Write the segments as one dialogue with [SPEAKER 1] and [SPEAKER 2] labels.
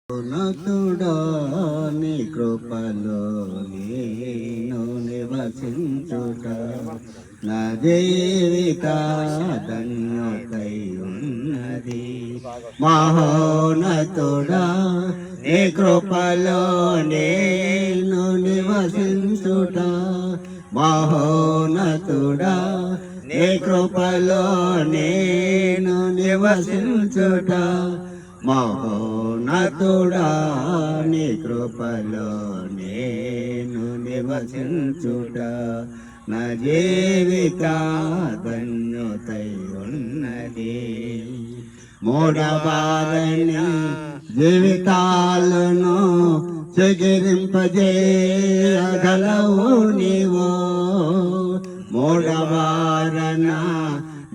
[SPEAKER 1] ఉన్నతుడా నీ కృపలో నేను నివసించుట నా జీవిత ధన్యతై ఉన్నది. మహోన్నతుడా నీ కృపలో నేను నివసించుట మహోన్నతుడా నీ కృపలో నేను నివసించుట మహోన్నతుడా నీ కృపలో నేను నివసించుట నా జీవిత ధన్యతై ఉన్నది. మూడవారని జీవితాలను చిగురింపజేయగలవు నీవో మూడవారన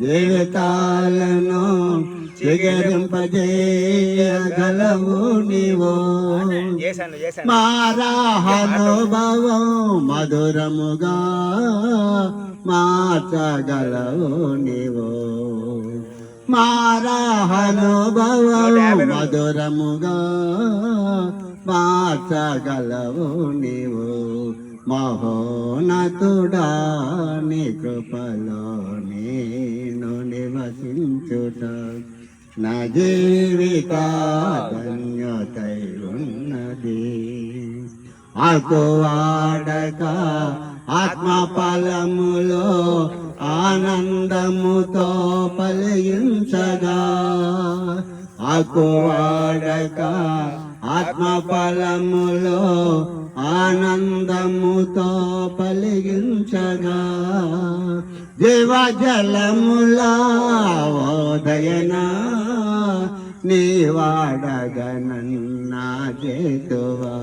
[SPEAKER 1] జీవితాలను చిగురింపజేయగలవు నీవో మారాహనుభవం మధురముగా మార్చగలవు నీవో మారాహనుభవం మధురముగా మార్చగలవు నీవు మహోన్నతుడా నీ కృపలో నేను నివసించుట నా జీవిత ధన్యతై ఉన్నది. ఆకువాడక ఆత్మ ఫలములో ఆనందముతో ఫలించగా ఆకువాడక ఆత్మ ఫలములో ఆనందముతో ఫలించగా జీవజలములా ఓదయనా నీ వాడగనన్నా చేతువా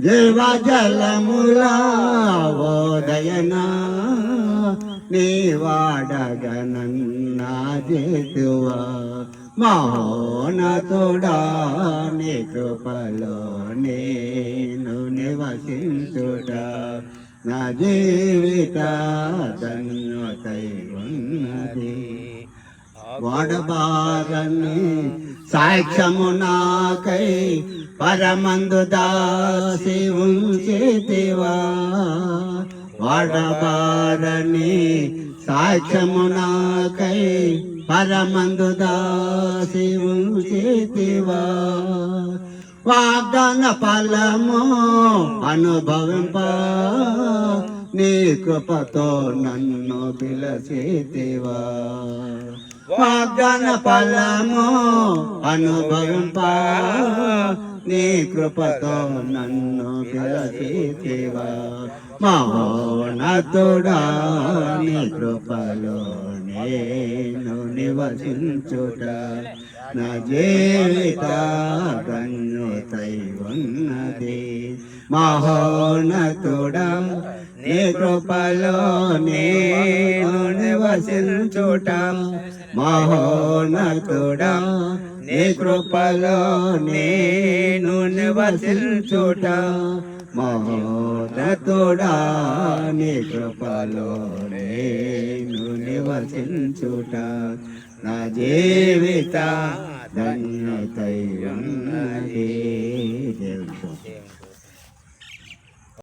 [SPEAKER 1] జీవజలములా ఓదయనా నీ వాడగనన్నా చేతువా మహోన్నతుడా నీ కృపలో నేను నివసించుట నా జీవిత ధన్యతై ఉన్నది. వాడబారని సాక్ష్యము నాకై పరమందు దాసి ఉంచితివా వాడబారని సాక్ష్యము నాకై పరమందు దాసి ఉంచితివా వాగ్దాన ఫలము అనుభవింప నీ కృపతో నన్ను పిలిచితివా వాగ్దాన ఫలము అనుభవింప నీ కృపతో నన్ను పిలిచితివా మహోన్నతుడా నీ కృపలో నేను నివసించుట నా జీవిత ధన్యతై ఉన్నది. మహోన్నతుడా నీ కృపలో నేను నివసించుట మహోన్నతుడా నీ కృపలో నేను నివసించుట మహోన్నతుడా నీ కృపలో నేను నివసించుట నా జీవిత ధన్యతై ఉన్నది.